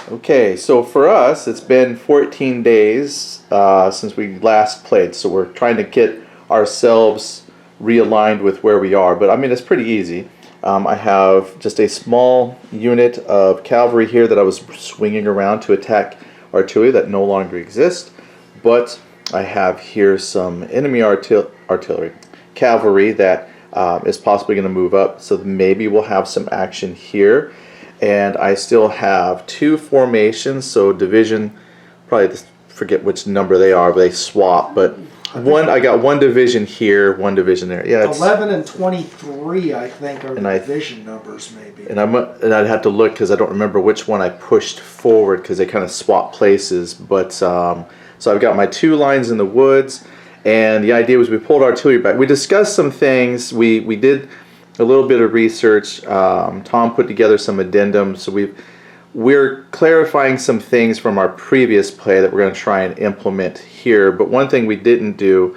Okay, so for us, it's been 14 days since we last played, so we're trying to get ourselves realigned with where we are. But I mean, it's pretty easy. I have just a small unit of cavalry here that I was swinging around to attack artillery that no longer exists. But I have here some enemy artillery, cavalry that is possibly going to move up. So maybe we'll have some action here. And I still have two formations, so division, probably forget which number they are, but they swap. But I got one division here, one division there. Yeah, 11 and 23, I think, are the division numbers, maybe. And I'd have to look because I don't remember which one I pushed forward because they kind of swap places. But so I've got my two lines in the woods, and the idea was we pulled artillery back. We discussed some things. We did a little bit of research. Tom put together some addendums, so we're clarifying some things from our previous play that we're going to try and implement here. But one thing we didn't do,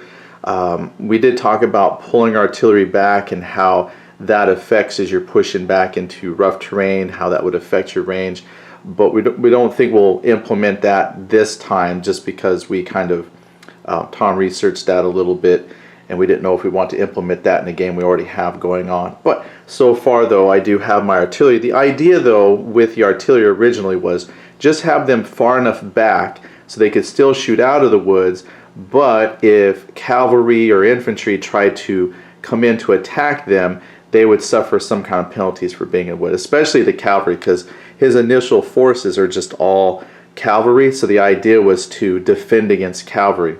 we did talk about pulling artillery back and how that affects as you're pushing back into rough terrain, how that would affect your range. But we don't think we'll implement that this time, just because we kind of Tom researched that a little bit, and we didn't know if we want to implement that in a game we already have going on. But so far, though, I do have my artillery. The idea, though, with the artillery originally was just have them far enough back so they could still shoot out of the woods, but if cavalry or infantry tried to come in to attack them, they would suffer some kind of penalties for being in wood, especially the cavalry, because his initial forces are just all cavalry, so the idea was to defend against cavalry.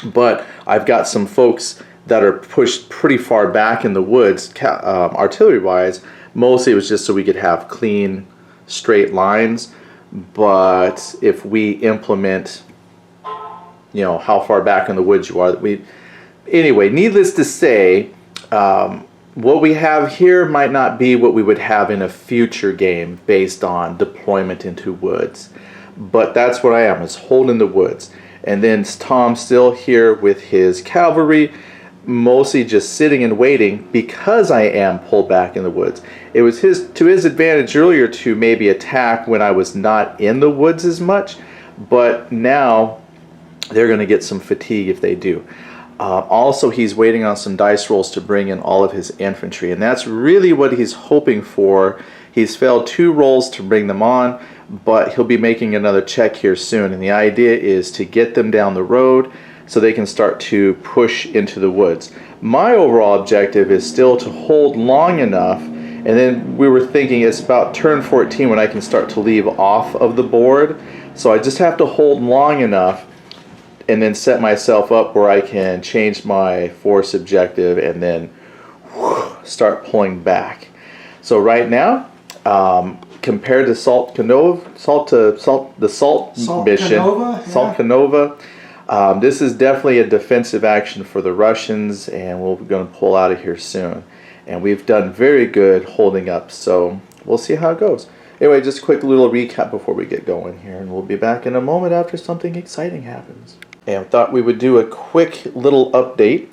But I've got some folks that are pushed pretty far back in the woods, artillery-wise. Mostly it was just so we could have clean, straight lines. But if we implement, how far back in the woods you are, anyway, needless to say, what we have here might not be what we would have in a future game based on deployment into woods. But that's what I am, is holding the woods. And then Tom's still here with his cavalry, mostly just sitting and waiting because I am pulled back in the woods. It was to his advantage earlier to maybe attack when I was not in the woods as much, but now they're going to get some fatigue if they do. Also, he's waiting on some dice rolls to bring in all of his infantry, and that's really what he's hoping for. He's failed 2 rolls to bring them on, but he'll be making another check here soon, and the idea is to get them down the road so they can start to push into the woods. My overall objective is still to hold long enough, and then we were thinking it's about turn 14 when I can start to leave off of the board, so I just have to hold long enough and then set myself up where I can change my force objective and then start pulling back. So right now, compared to Salt Canova mission, Canova, yeah. Salt Canova, this is definitely a defensive action for the Russians, and we're going to pull out of here soon. And we've done very good holding up, so we'll see how it goes. Anyway, just a quick little recap before we get going here, and we'll be back in a moment after something exciting happens. And I thought we would do a quick little update.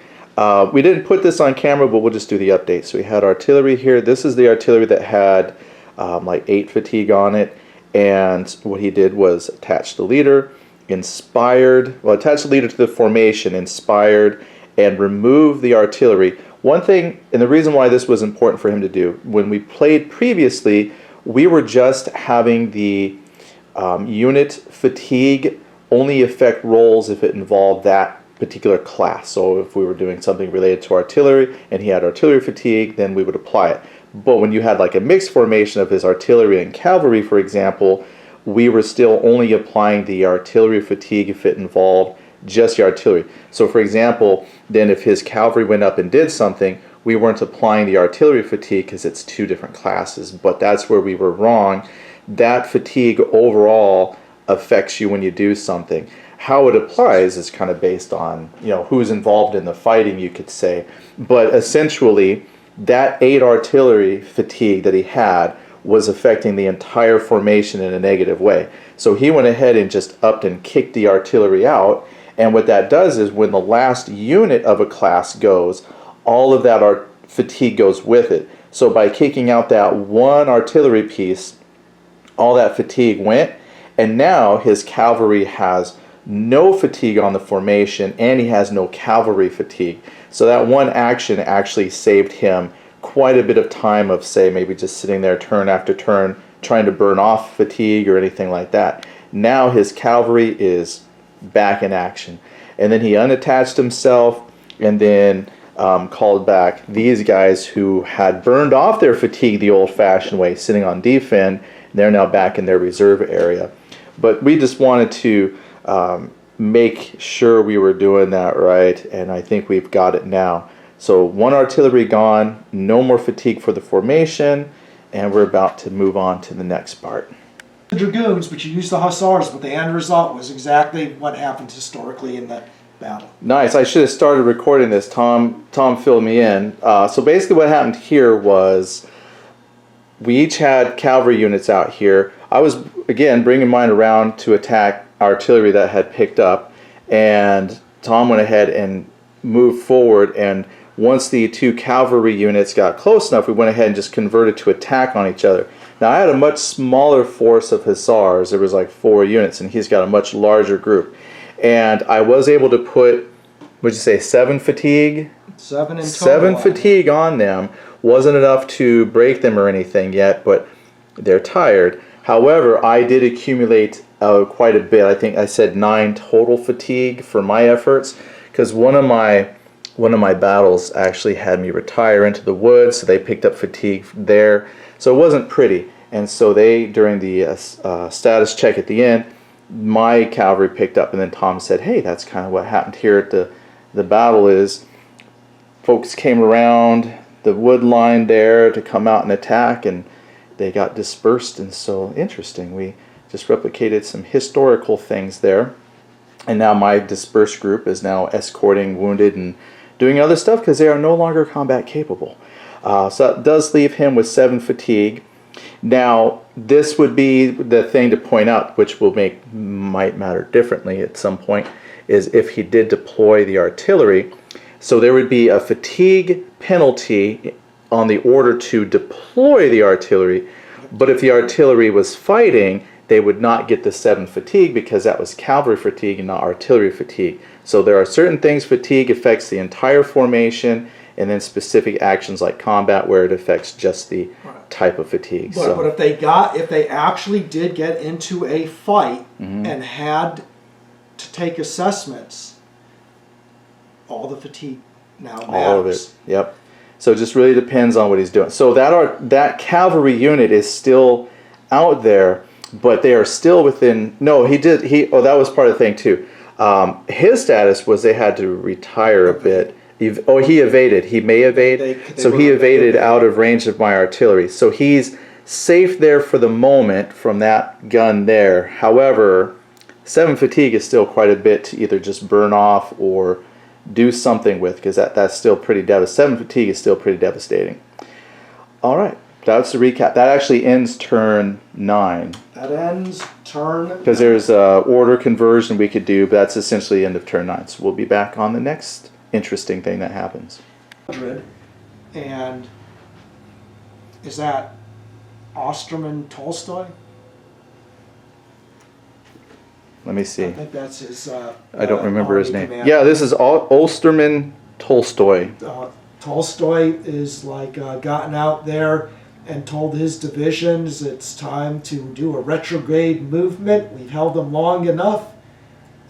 We didn't put this on camera, but we'll just do the update. So we had artillery here. This is the artillery that had like 8 fatigue on it, and what he did was attach the leader, attach the leader to the formation, inspired, and remove the artillery. One thing, and the reason why this was important for him to do, when we played previously, we were just having the unit fatigue only affect rolls if it involved that particular class. So if we were doing something related to artillery and he had artillery fatigue, then we would apply it. But when you had like a mixed formation of his artillery and cavalry, for example, we were still only applying the artillery fatigue if it involved just the artillery. So for example, then if his cavalry went up and did something, we weren't applying the artillery fatigue because it's 2 different classes. But that's where we were wrong. That fatigue overall affects you when you do something. How it applies is kind of based on, who's involved in the fighting, you could say. But essentially, that 8 artillery fatigue that he had was affecting the entire formation in a negative way. So he went ahead and just upped and kicked the artillery out. And what that does is when the last unit of a class goes, all of that fatigue goes with it. So by kicking out that one artillery piece, all that fatigue went, and now his cavalry has no fatigue on the formation, and he has no cavalry fatigue. So that one action actually saved him quite a bit of time of, say, maybe just sitting there turn after turn, trying to burn off fatigue or anything like that. Now his cavalry is back in action. And then he unattached himself and then called back these guys who had burned off their fatigue the old-fashioned way, sitting on defend. They're now back in their reserve area. But we just wanted to make sure we were doing that right, and I think we've got it now. So one artillery gone, no more fatigue for the formation, and we're about to move on to the next part. The dragoons, but you used the hussars, but the end result was exactly what happened historically in that battle. Nice. I should have started recording this. Tom filled me in. So basically what happened here was we each had cavalry units out here. I was, again, bringing mine around to attack artillery that had picked up, and Tom went ahead and moved forward, and once the two cavalry units got close enough, we went ahead and just converted to attack on each other. Now I had a much smaller force of hussars. There was like 4 units, and he's got a much larger group. And I was able to put, what'd you say, 7 fatigue? 7 in total. 7 fatigue on them. Wasn't enough to break them or anything yet, but they're tired. However, I did accumulate quite a bit. I think I said 9 total fatigue for my efforts, because one of my battles actually had me retire into the woods, so they picked up fatigue there. So it wasn't pretty. And so they, during the status check at the end, my cavalry picked up, and then Tom said, hey, that's kind of what happened here at the battle is folks came around the wood line there to come out and attack, and they got dispersed. And so interesting, we just replicated some historical things there, and now my dispersed group is now escorting wounded and doing other stuff because they are no longer combat capable. So that does leave him with 7 fatigue. Now this would be the thing to point out, which might matter differently at some point, is if he did deploy the artillery. So there would be a fatigue penalty on the order to deploy the artillery, but if the artillery was fighting, they would not get the 7 fatigue because that was cavalry fatigue and not artillery fatigue. So there are certain things fatigue affects the entire formation, and then specific actions like combat where it affects just the type of fatigue. But if they actually did get into a fight and had to take assessments, all the fatigue now matters. All of it. Yep. So it just really depends on what he's doing. So that cavalry unit is still out there, but they are still within. No, that was part of the thing too. His status was they had to retire a bit. He evaded. He may evade. So he evaded out of range of my artillery. So he's safe there for the moment from that gun there. However, 7 fatigue is still quite a bit to either just burn off or do something with, because that's still pretty devastating. 7 fatigue is still pretty devastating. All right, that's the recap. That actually ends turn 9. That ends turn. Because there's a order conversion we could do, but that's essentially the end of turn 9. So we'll be back on the next interesting thing that happens. And is that Osterman Tolstoy? Let me see. I think that's his. I don't remember his name. commander. Yeah, this is Osterman Tolstoy. Tolstoy is gotten out there and told his divisions it's time to do a retrograde movement. We've held them long enough.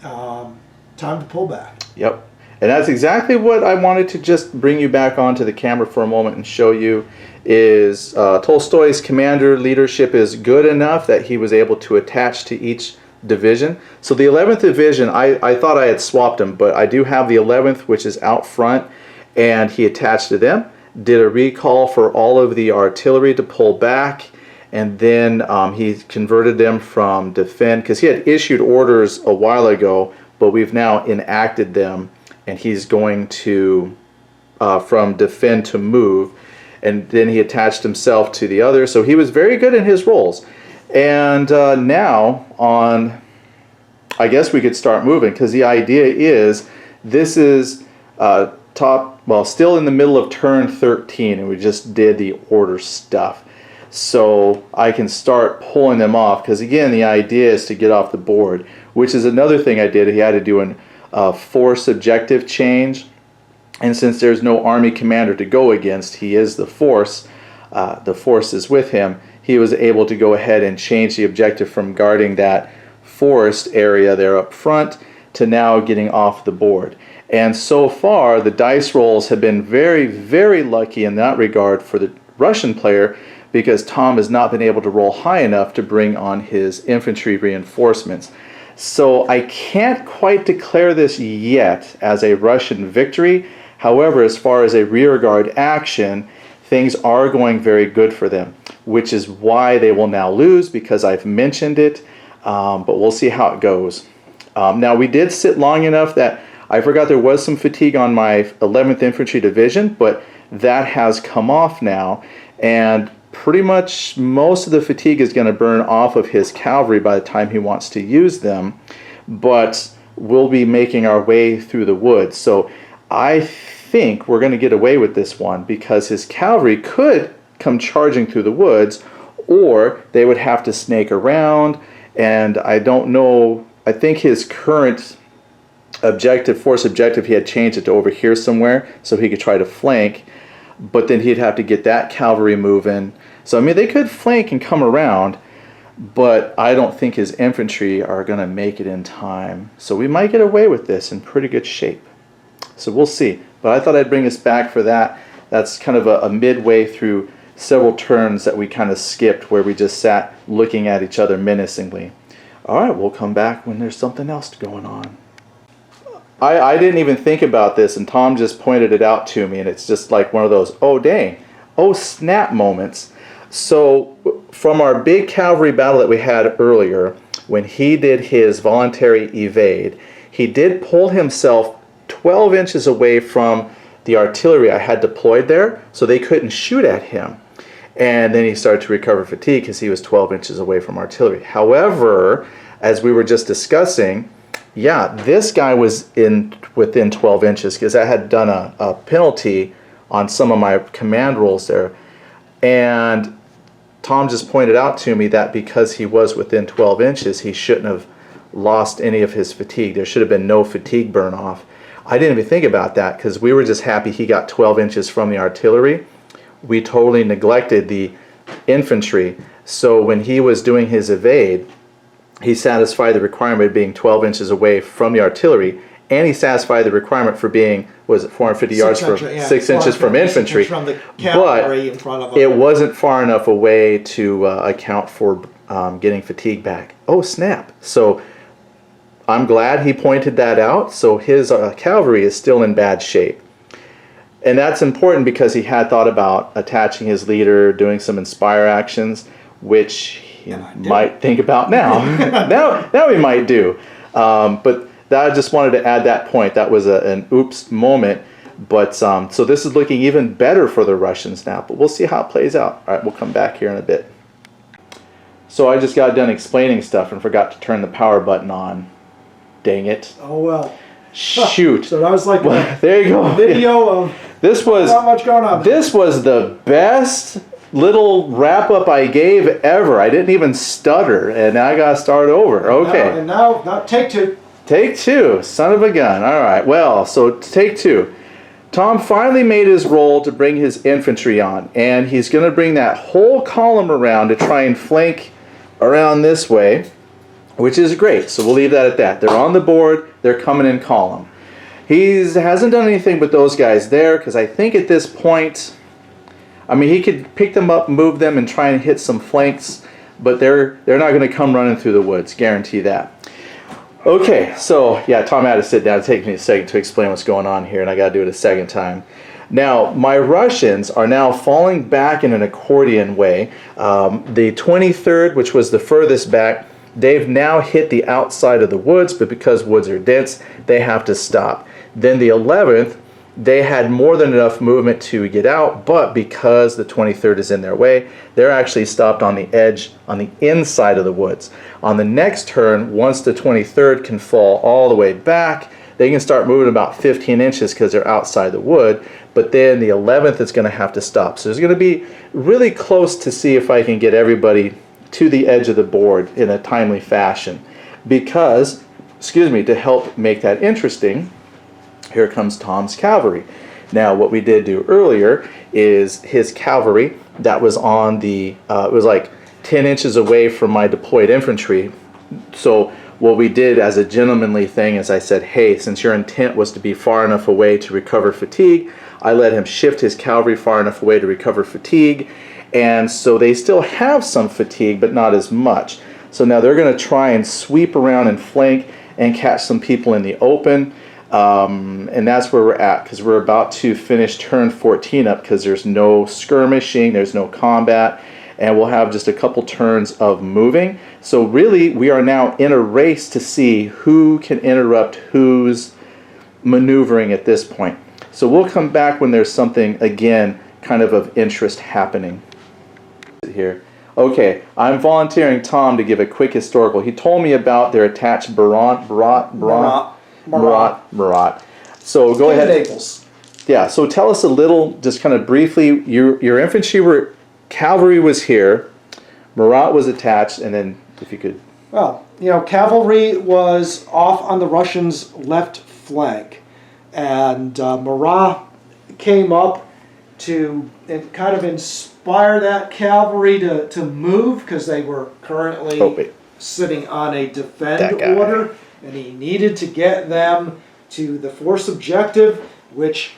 Time to pull back. Yep. And that's exactly what I wanted to just bring you back onto the camera for a moment and show you is Tolstoy's commander leadership is good enough that he was able to attach to each division. So the 11th division, I thought I had swapped them, but I do have the 11th, which is out front, and he attached to them, did a recall for all of the artillery to pull back, and then he converted them from defend, because he had issued orders a while ago, but we've now enacted them, and he's going to from defend to move, and then he attached himself to the other. So he was very good in his roles. And now on, I guess we could start moving, because the idea is this is still in the middle of turn 13, and we just did the order stuff. so I can start pulling them off, because again the idea is to get off the board, which is another thing I did. He had to do a force objective change, and since there's no army commander to go against, he is the force is with him. He was able to go ahead and change the objective from guarding that forest area there up front to now getting off the board. And so far the dice rolls have been very, very lucky in that regard for the Russian player, because Tom has not been able to roll high enough to bring on his infantry reinforcements. So I can't quite declare this yet as a Russian victory. However, as far as a rearguard action, things are going very good for them, which is why they will now lose, because I've mentioned it, but we'll see how it goes. Now, we did sit long enough that I forgot there was some fatigue on my 11th Infantry Division, but that has come off now, and pretty much most of the fatigue is going to burn off of his cavalry by the time he wants to use them, but we'll be making our way through the woods. So I think we're going to get away with this one, because his cavalry could come charging through the woods, or they would have to snake around, and I don't know. I think his current force objective, he had changed it to over here somewhere so he could try to flank, but then he'd have to get that cavalry moving. So I mean, they could flank and come around, but I don't think his infantry are going to make it in time. So we might get away with this in pretty good shape. So we'll see. But I thought I'd bring us back for that. That's kind of a midway through several turns that we kind of skipped, where we just sat looking at each other menacingly. All right, we'll come back when there's something else going on. I didn't even think about this, and Tom just pointed it out to me, and it's just like one of those, oh dang, oh snap moments. So from our big cavalry battle that we had earlier, when he did his voluntary evade, he did pull himself 12 inches away from the artillery I had deployed there, so they couldn't shoot at him. And then he started to recover fatigue because he was 12 inches away from artillery. However, as we were just discussing, yeah, this guy was within 12 inches, because I had done a penalty on some of my command rolls there. And Tom just pointed out to me that because he was within 12 inches, he shouldn't have lost any of his fatigue. There should have been no fatigue burn off. I didn't even think about that, because we were just happy he got 12 inches from the artillery. We totally neglected the infantry. So when he was doing his evade, he satisfied the requirement of being 12 inches away from the artillery, and he satisfied the requirement for being, was it 450 yards from 6 inches from infantry, from the cavalry in front of him. It wasn't far enough away to account for getting fatigue back. Oh snap. So I'm glad he pointed that out. So his cavalry is still in bad shape. And that's important, because he had thought about attaching his leader, doing some inspire actions, which he might think about now. now he might do. But I just wanted to add that point. That was an oops moment. But so this is looking even better for the Russians now. But we'll see how it plays out. All right, we'll come back here in a bit. So I just got done explaining stuff and forgot to turn the power button on. Dang it. Oh well. Shoot. So that was like there you go. Video of this was not much going on. This was the best little wrap up I gave ever. I didn't even stutter, and I got to start over. Okay. And now take two. Take two. Son of a gun. All right. Well, so take two. Tom finally made his roll to bring his infantry on, and he's going to bring that whole column around to try and flank around this way, which is great. So we'll leave that at that. They're on the board. They're coming in column. He hasn't done anything with those guys there, because I think at this point, I mean, he could pick them up, move them, and try and hit some flanks, but they're not going to come running through the woods. Guarantee that. Okay, so yeah, Tom had to sit down. It's taking me a second to explain what's going on here, and I got to do it a second time. Now, my Russians are now falling back in an accordion way. The 23rd, which was the furthest back, they've now hit the outside of the woods, but because woods are dense, they have to stop. Then the 11th, they had more than enough movement to get out, but because the 23rd is in their way, they're actually stopped on the edge, on the inside of the woods. On the next turn, once the 23rd can fall all the way back, they can start moving about 15 inches because they're outside the wood, but then the 11th is going to have to stop. So it's going to be really close to see if I can get everybody to the edge of the board in a timely fashion. Because, excuse me, to help make that interesting, here comes Tom's cavalry. Now, what we did do earlier is his cavalry that was on the, it was like 10 inches away from my deployed infantry. So what we did as a gentlemanly thing is I said, hey, since your intent was to be far enough away to recover fatigue, I let him shift his cavalry far enough away to recover fatigue. And so they still have some fatigue, but not as much. So now they're going to try and sweep around and flank and catch some people in the open. And that's where we're at, because we're about to finish turn 14 up, because there's no skirmishing, there's no combat, and we'll have just a couple turns of moving. So really, we are now in a race to see who can interrupt who's maneuvering at this point. So we'll come back when there's something, again, kind of interest happening. Here. Okay, I'm volunteering Tom to give a quick historical. He told me about their attached Marat. So go ahead. Naples. Yeah, so tell us a little, just kind of briefly, your infantry cavalry was here, Marat was attached, and then if you could. Well, cavalry was off on the Russians' left flank, and Marat came up to kind of inspire that cavalry to move, because they were currently sitting on a defend order, and he needed to get them to the force objective, which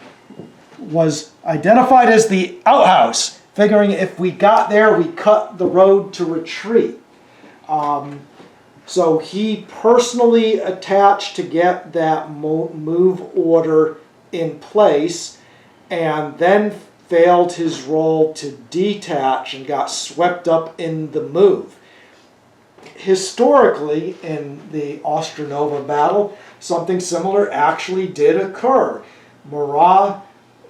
was identified as the outhouse, figuring if we got there, we cut the road to retreat. So he personally attached to get that move order in place, and then failed his role to detach and got swept up in the move. Historically, in the Ostronovo battle, something similar actually did occur. Marat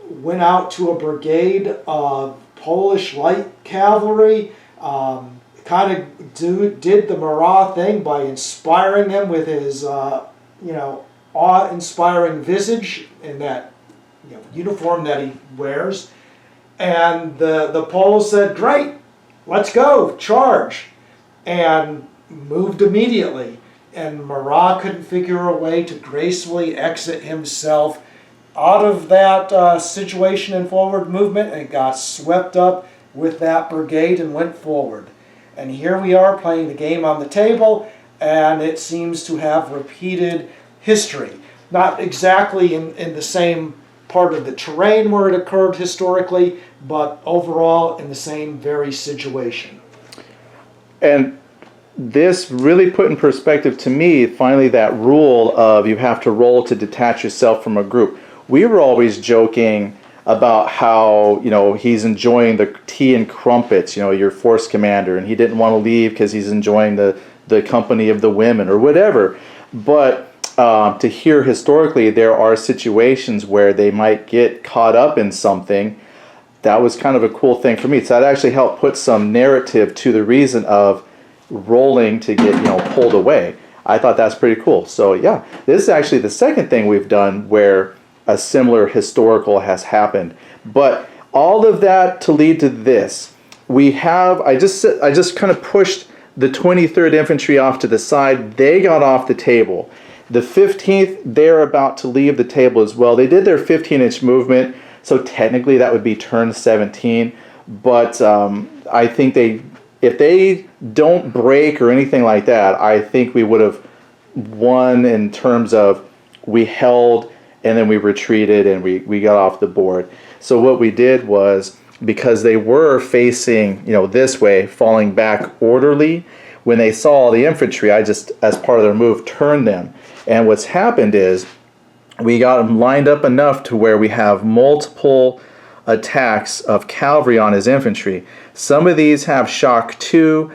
went out to a brigade of Polish light cavalry, kind of did the Marat thing by inspiring them with his, awe-inspiring visage in that uniform that he wears. And the Poles said, great, let's go, charge, and moved immediately. And Marat couldn't figure a way to gracefully exit himself out of that situation and forward movement, and got swept up with that brigade and went forward. And here we are playing the game on the table, and it seems to have repeated history. Not exactly in the same part of the terrain where it occurred historically, but overall in the same very situation. And this really put in perspective to me, finally, that rule of you have to roll to detach yourself from a group. We were always joking about how, he's enjoying the tea and crumpets, your force commander, and he didn't want to leave because he's enjoying the company of the women or whatever. But to hear historically there are situations where they might get caught up in something, that was kind of a cool thing for me. So that actually helped put some narrative to the reason of rolling to get pulled away. I thought that's pretty cool. So yeah, this is actually the second thing we've done where a similar historical has happened. But all of that to lead to this, we have, I just kind of pushed the 23rd Infantry off to the side. They got off the table. The 15th, they're about to leave the table as well. They did their 15-inch movement, so technically that would be turn 17. But I think if they don't break or anything like that, I think we would have won in terms of we held and then we retreated and we got off the board. So what we did was, because they were facing this way, falling back orderly, when they saw the infantry, I just, as part of their move, turned them. And what's happened is we got them lined up enough to where we have multiple attacks of cavalry on his infantry. Some of these have shock too,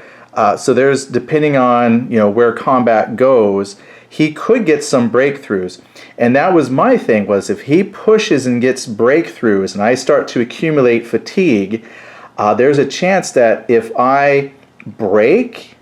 so there's, depending on where combat goes, he could get some breakthroughs. And that was my thing, was if he pushes and gets breakthroughs and I start to accumulate fatigue, there's a chance that if I break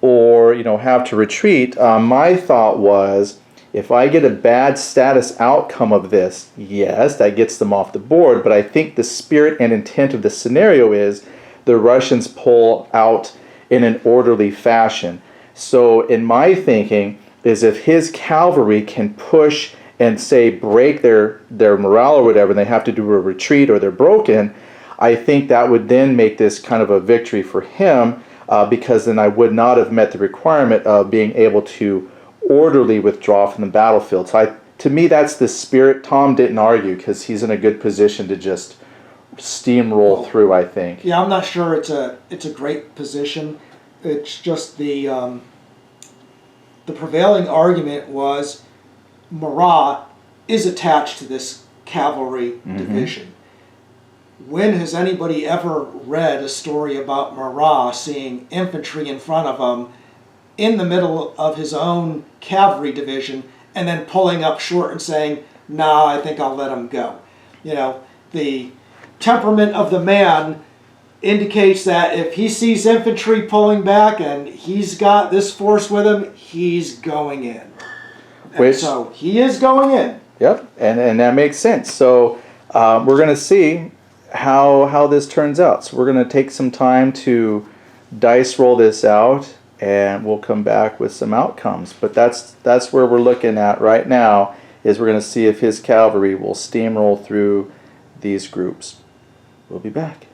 or have to retreat, my thought was If I get a bad status outcome of this, yes, that gets them off the board, but I think the spirit and intent of the scenario is the Russians pull out in an orderly fashion. So in my thinking is if his cavalry can push and say break their morale or whatever, and they have to do a retreat or they're broken, I think that would then make this kind of a victory for him, because then I would not have met the requirement of being able to orderly withdraw from the battlefield. So to me, that's the spirit. Tom didn't argue because he's in a good position to just steamroll through, I think. Yeah, I'm not sure it's a great position. It's just the prevailing argument was Murat is attached to this cavalry division. When has anybody ever read a story about Murat seeing infantry in front of him in the middle of his own cavalry division and then pulling up short and saying, "Nah, I think I'll let him go"? You know, the temperament of the man indicates that if he sees infantry pulling back and he's got this force with him, he's going in. And so he is going in. Yep, and that makes sense. So we're going to see how this turns out. So we're going to take some time to dice roll this out, and we'll come back with some outcomes. But that's where we're looking at right now, is we're going to see if his cavalry will steamroll through these groups. We'll be back.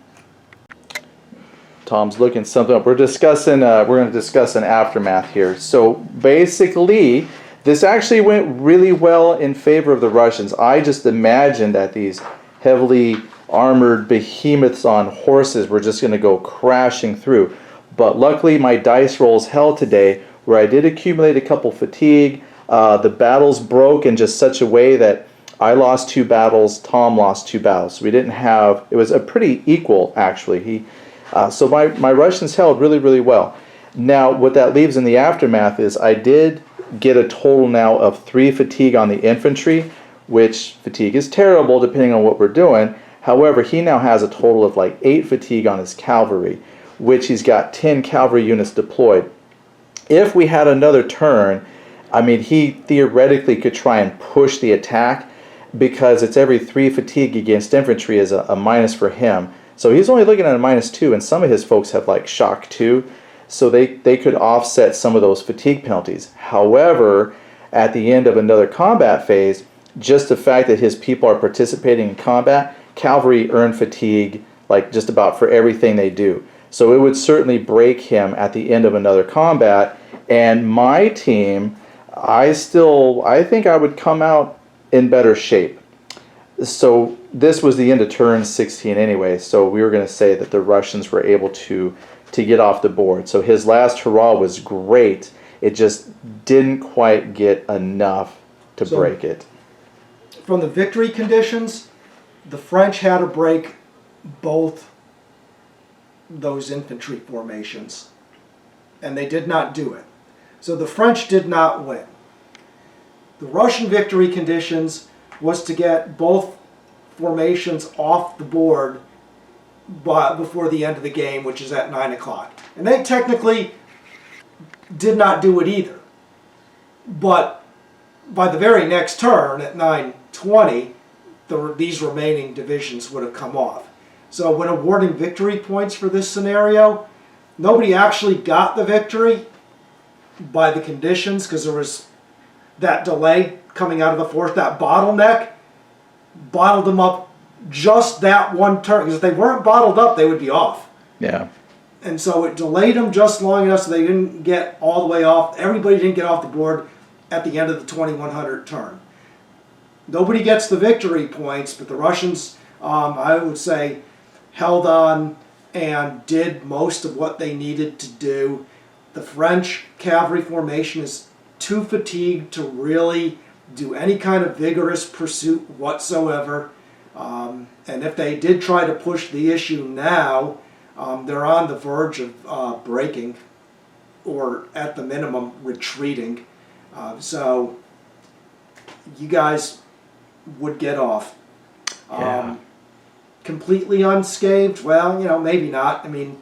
Tom's looking something up. We're going to discuss an aftermath here. So basically, this actually went really well in favor of the Russians. I just imagined that these heavily armored behemoths on horses were just going to go crashing through. But luckily, my dice rolls held today, where I did accumulate a couple fatigue. The battles broke in just such a way that I lost 2 battles, Tom lost 2 battles. So we didn't have, it was a pretty equal, actually. So my Russians held really, really well. Now, what that leaves in the aftermath is I did get a total now of 3 fatigue on the infantry, which fatigue is terrible depending on what we're doing. However, he now has a total of like 8 fatigue on his cavalry, which he's got 10 cavalry units deployed. If we had another turn, I mean, he theoretically could try and push the attack, because it's every 3 fatigue against infantry is a minus for him. So he's only looking at a -2, and some of his folks have like shock 2, so they could offset some of those fatigue penalties. However, at the end of another combat phase, just the fact that his people are participating in combat, cavalry earn fatigue like just about for everything they do. So it would certainly break him at the end of another combat. And my team, I think I would come out in better shape. So this was the end of turn 16 anyway, so we were going to say that the Russians were able to get off the board. So his last hurrah was great. It just didn't quite get enough to break it. From the victory conditions, the French had to break both those infantry formations, and they did not do it. So the French did not win. The Russian victory conditions was to get both formations off the board before the end of the game, which is at 9 o'clock. And they technically did not do it either. But by the very next turn, at 9:20, these remaining divisions would have come off. So when awarding victory points for this scenario, nobody actually got the victory by the conditions, because there was that delay coming out of the fourth, that bottleneck, bottled them up just that one turn. Because if they weren't bottled up, they would be off. Yeah. And so it delayed them just long enough so they didn't get all the way off. Everybody didn't get off the board at the end of the 2100 turn. Nobody gets the victory points, but the Russians, I would say, held on and did most of what they needed to do. The French cavalry formation is too fatigued to really do any kind of vigorous pursuit whatsoever. And if they did try to push the issue now, they're on the verge of breaking, or at the minimum retreating. So you guys would get off. Yeah. Completely unscathed? Well, maybe not. I mean,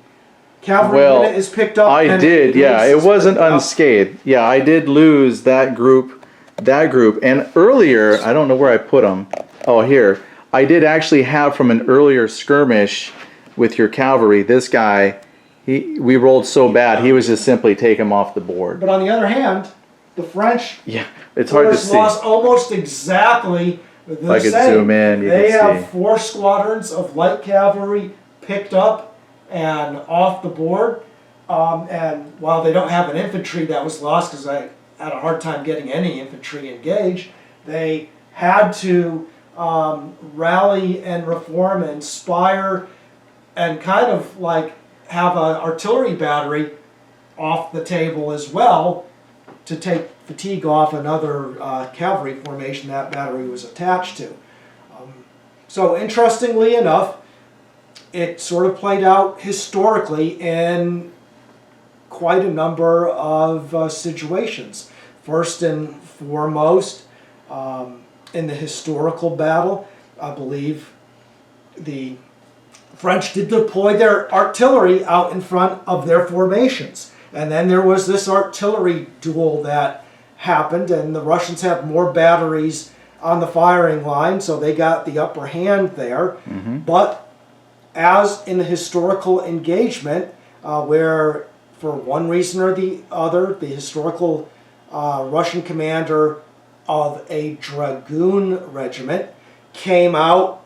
cavalry unit is picked up. I did, yeah. It wasn't unscathed. Yeah, I did lose that group that group. And earlier, I don't know where I put them. Oh, here. I did actually have from an earlier skirmish with your cavalry, this guy, we rolled so bad, he was just simply taking him off the board. But on the other hand, the French Yeah, it's hard to see. lost almost exactly the I could same. zoom in, you They can have see. 4 squadrons of light cavalry picked up and off the board. And while they don't have an infantry that was lost, because I had a hard time getting any infantry engaged, they had to rally and reform and inspire and kind of like have an artillery battery off the table as well to take fatigue off another cavalry formation that battery was attached to. So interestingly enough, it sort of played out historically in quite a number of situations. First and foremost, in the historical battle, I believe the French did deploy their artillery out in front of their formations. And then there was this artillery duel that happened, and the Russians had more batteries on the firing line, so they got the upper hand there. But as in the historical engagement, where for one reason or the other, the historical Russian commander of a dragoon regiment came out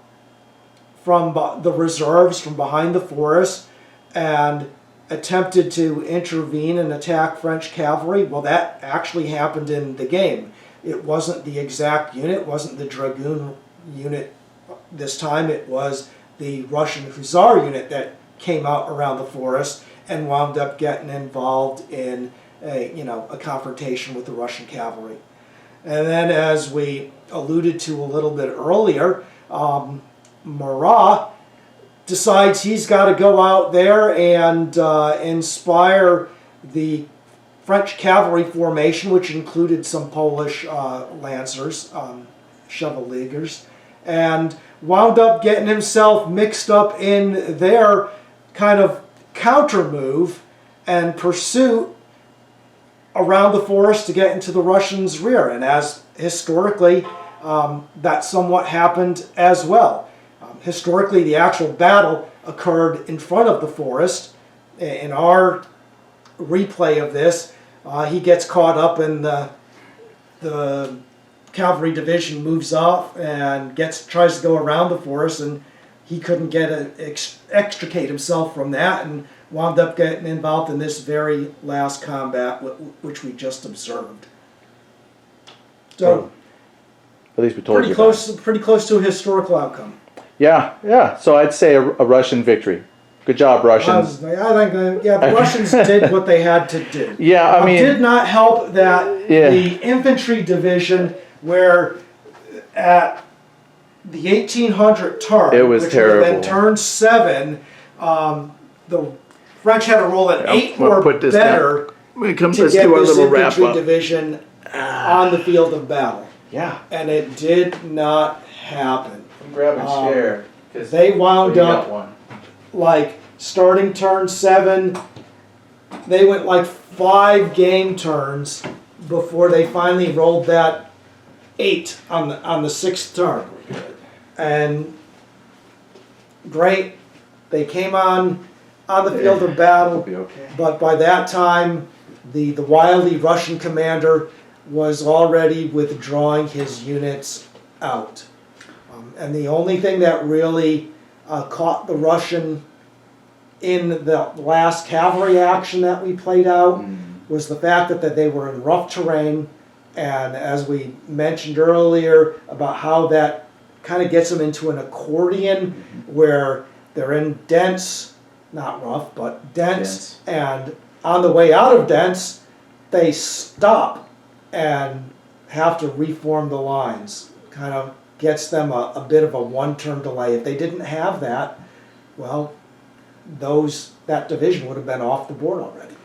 from the reserves from behind the forest and attempted to intervene and attack French cavalry. Well, that actually happened in the game. It wasn't the exact unit, it wasn't the dragoon unit this time, it was the Russian Hussar unit that came out around the forest and wound up getting involved in a confrontation with the Russian cavalry. And then, as we alluded to a little bit earlier, Marat decides he's got to go out there and inspire the French cavalry formation, which included some Polish lancers, chevaliers, and wound up getting himself mixed up in their kind of counter move and pursuit around the forest to get into the Russians' rear. And as historically, that somewhat happened as well. Historically, the actual battle occurred in front of the forest. In our replay of this, he gets caught up in the cavalry division moves off and tries to go around the forest, and he couldn't extricate himself from that and wound up getting involved in this very last combat which we just observed. So, at least we told you. pretty close to a historical outcome. Yeah. So I'd say a Russian victory. Good job, Russians. I think the Russians did what they had to do. Yeah, I mean, it did not help that the infantry division, where at the 1800 turn, it was which terrible. would have been turn 7, the French had to roll an 8 we'll or put this better When it comes to to get our this little wrap infantry up. division on the field of battle. Yeah. And it did not happen. I'm grabbing chair. They wound up one. like starting turn 7, they went like 5 game turns before they finally rolled that 8 on the 6th turn. And great, they came on the field of battle, It'll be okay. but by that time the wily Russian commander was already withdrawing his units out. And the only thing that really caught the Russian in the last cavalry action that we played out was the fact that they were in rough terrain, and as we mentioned earlier about how that kind of gets them into an accordion where they're in dense, not rough, but dense, and on the way out of dense, they stop and have to reform the lines. Kind of gets them a bit of a one-turn delay. If they didn't have that, well, that division would have been off the board already.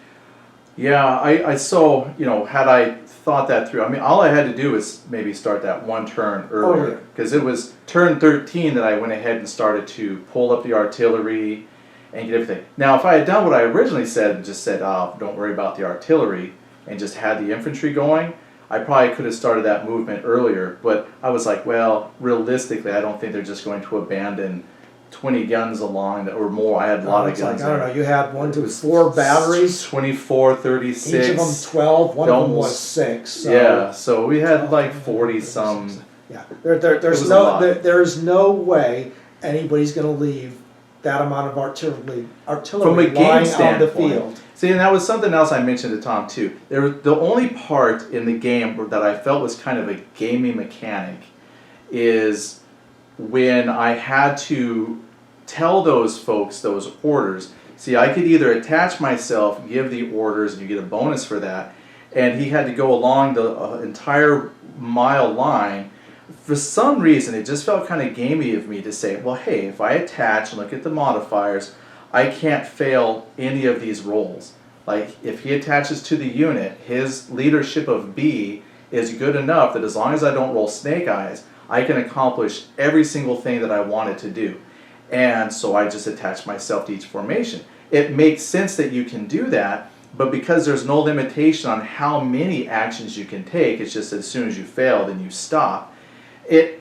Yeah, I so, had I thought that through, I mean, all I had to do was maybe start that one turn earlier, because it was turn 13 that I went ahead and started to pull up the artillery and get everything. Now, if I had done what I originally said and just said, don't worry about the artillery, and just had the infantry going, I probably could have started that movement earlier, but I was like, well, realistically, I don't think they're just going to abandon 20 guns along or more. I had a lot of It's guns. like, I don't know, you had one It to was 4 batteries. 24, 36. Each of them 12, one of them was Almost- 6. So Yeah, so we had like 40 some. Yeah, It there's was a lot. there's no way anybody's going to leave that amount of artillery From a game lying on the standpoint. field. See, and that was something else I mentioned to Tom too. The only part in the game that I felt was kind of a gaming mechanic is when I had to tell those folks those orders. See, I could either attach myself, give the orders, and you get a bonus for that, and he had to go along the entire mile line. For some reason, it just felt kind of gamey of me to say, well, hey, if I attach and look at the modifiers, I can't fail any of these rolls. Like, if he attaches to the unit, his leadership of B is good enough that as long as I don't roll snake eyes, I can accomplish every single thing that I wanted to do. And so I just attach myself to each formation. It makes sense that you can do that, but because there's no limitation on how many actions you can take, it's just as soon as you fail, then you stop. It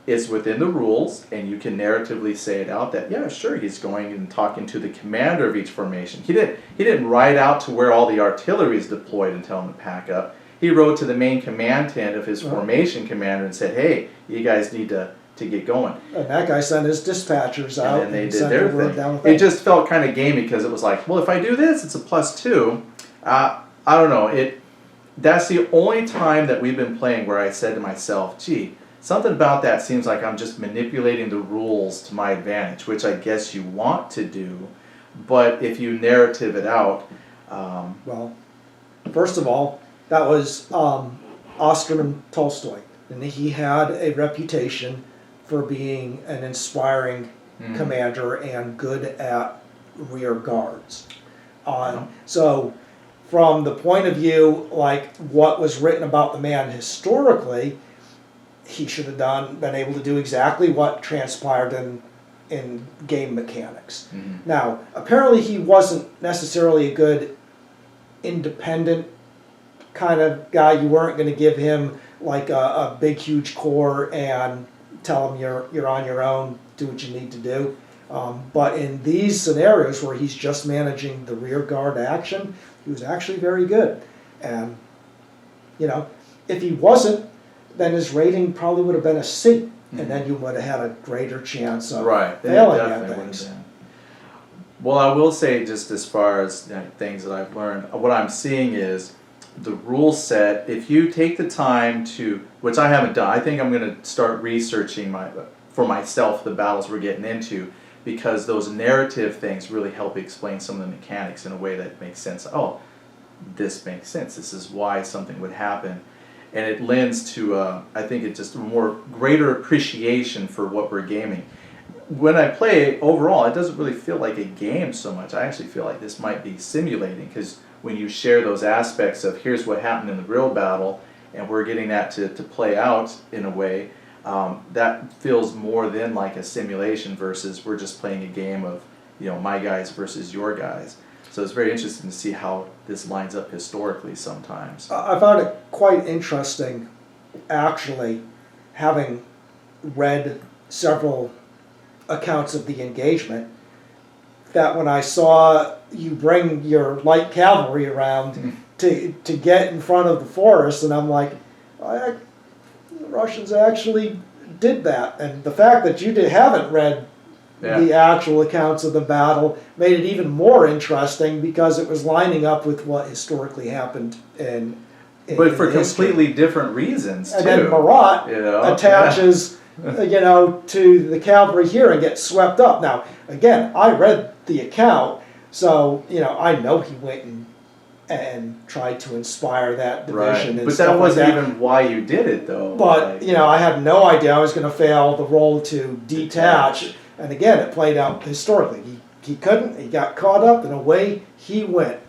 is within the rules, and you can narratively say it out that, yeah, sure, he's going and talking to the commander of each formation. He didn't ride out to where all the artillery is deployed and tell him to pack up. He rode to the main command tent of his formation commander and said, hey, you guys need to get going. And that guy sent his dispatchers out And then they did sent their the word thing. down with It that. just felt kind of gamey because it was like, well, if I do this, it's a +2. I don't know. That's the only time that we've been playing where I said to myself, gee, something about that seems like I'm just manipulating the rules to my advantage, which I guess you want to do, but if you narrative it out... Well, first of all, that was Oscar Tolstoy, and he had a reputation for being an inspiring commander and good at rear guards. So from the point of view, like what was written about the man historically, he should have been able to do exactly what transpired in game mechanics. Now, apparently he wasn't necessarily a good independent kind of guy. You weren't going to give him like a big huge corps and tell him you're on your own, do what you need to do. But in these scenarios where he's just managing the rear guard action, he was actually very good. And, you know, if he wasn't, then his rating probably would have been a C, and then you would have had a greater chance of failing at things. Well, I will say, just as far as things that I've learned, what I'm seeing is the rule set, if you take the time to, which I haven't done, I think I'm going to start researching for myself the battles we're getting into, because those narrative things really help explain some of the mechanics in a way that makes sense. Oh, this makes sense. This is why something would happen. And it lends to, I think, it's just a more greater appreciation for what we're gaming. When I play, overall, it doesn't really feel like a game so much. I actually feel like this might be simulating, because when you share those aspects of here's what happened in the real battle, and we're getting that to play out in a way, that feels more than like a simulation versus we're just playing a game of, my guys versus your guys. So it's very interesting to see how this lines up historically sometimes. I found it quite interesting, actually, having read several accounts of the engagement, that when I saw you bring your light cavalry around to get in front of the forest, and I'm like, the Russians actually did that. And the fact that you haven't read the actual accounts of the battle made it even more interesting, because it was lining up with what historically happened in but for history. completely different reasons, And too. then Marat attaches to the cavalry here and gets swept up. Now, again, I read the account, so I know he went and tried to inspire that division. Right. And But stuff that wasn't like that. even why you did it, though. But I had no idea I was going to fail the role to detach. And again, it played out historically. He couldn't. He got caught up, and away he went.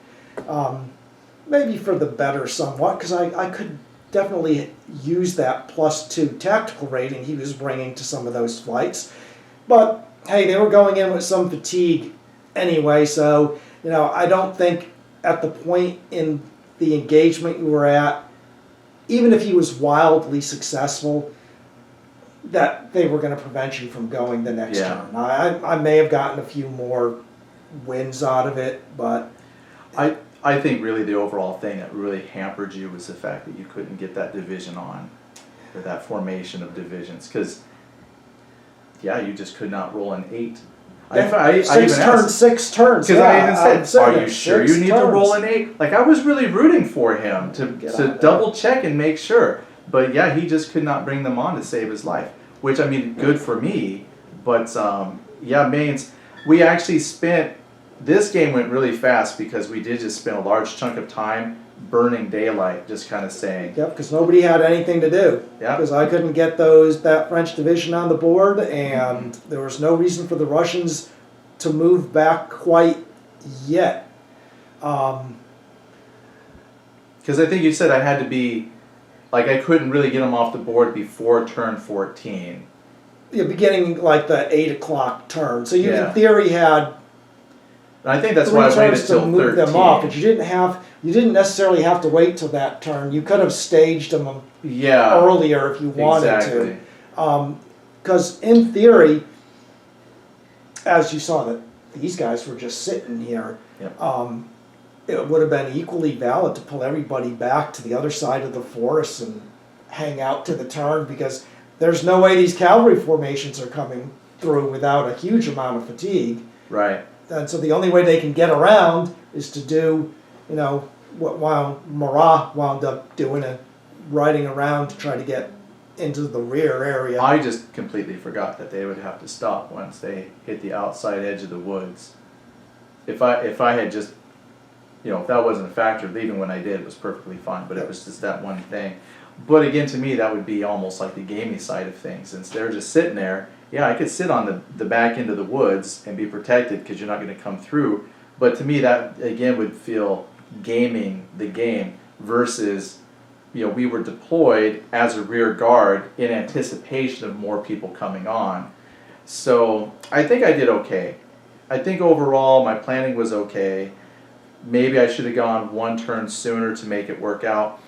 Maybe for the better, somewhat, because I could definitely use that +2 tactical rating he was bringing to some of those flights. But hey, they were going in with some fatigue anyway, so I don't think at the point in the engagement you were at, even if he was wildly successful, that they were going to prevent you from going the next turn. I may have gotten a few more wins out of it, but I think really the overall thing that really hampered you was the fact that you couldn't get that division on, or that formation of divisions, because you just could not roll an 8. I even asked, 6 turns. Because I even said, are you sure you need to roll an 8? Like, I was really rooting for him to double check and make sure. But he just could not bring them on to save his life. Which, I mean, good for me. But, Maine's, we actually spent, this game went really fast because we did just spend a large chunk of time burning daylight, just kind of saying. Yep, because nobody had anything to do. Yeah. Because I couldn't get that French division on the board, and there was no reason for the Russians to move back quite yet. Because I think you said I had to be, like, I couldn't really get them off the board before turn 14. Yeah, beginning like the 8 o'clock turn. So you, in theory, had. And I think that's why I waited till 13. Move them off, but you didn't necessarily have to wait till that turn. You could have staged them earlier if you wanted to. Because in theory, as you saw, that these guys were just sitting here. Yep. It would have been equally valid to pull everybody back to the other side of the forest and hang out to the turn, because there's no way these cavalry formations are coming through without a huge amount of fatigue. Right. And so the only way they can get around is to do, what Marat wound up doing, riding around to try to get into the rear area. I just completely forgot that they would have to stop once they hit the outside edge of the woods. If I had just, if that wasn't a factor, leaving when I did was perfectly fine, but it was just that one thing. But again, to me, that would be almost like the gamey side of things. Since they're just sitting there, I could sit on the back end of the woods and be protected because you're not going to come through. But to me, that, again, would feel gaming the game versus, we were deployed as a rear guard in anticipation of more people coming on. So I think I did okay. I think overall my planning was okay. Maybe I should have gone one turn sooner to make it work out.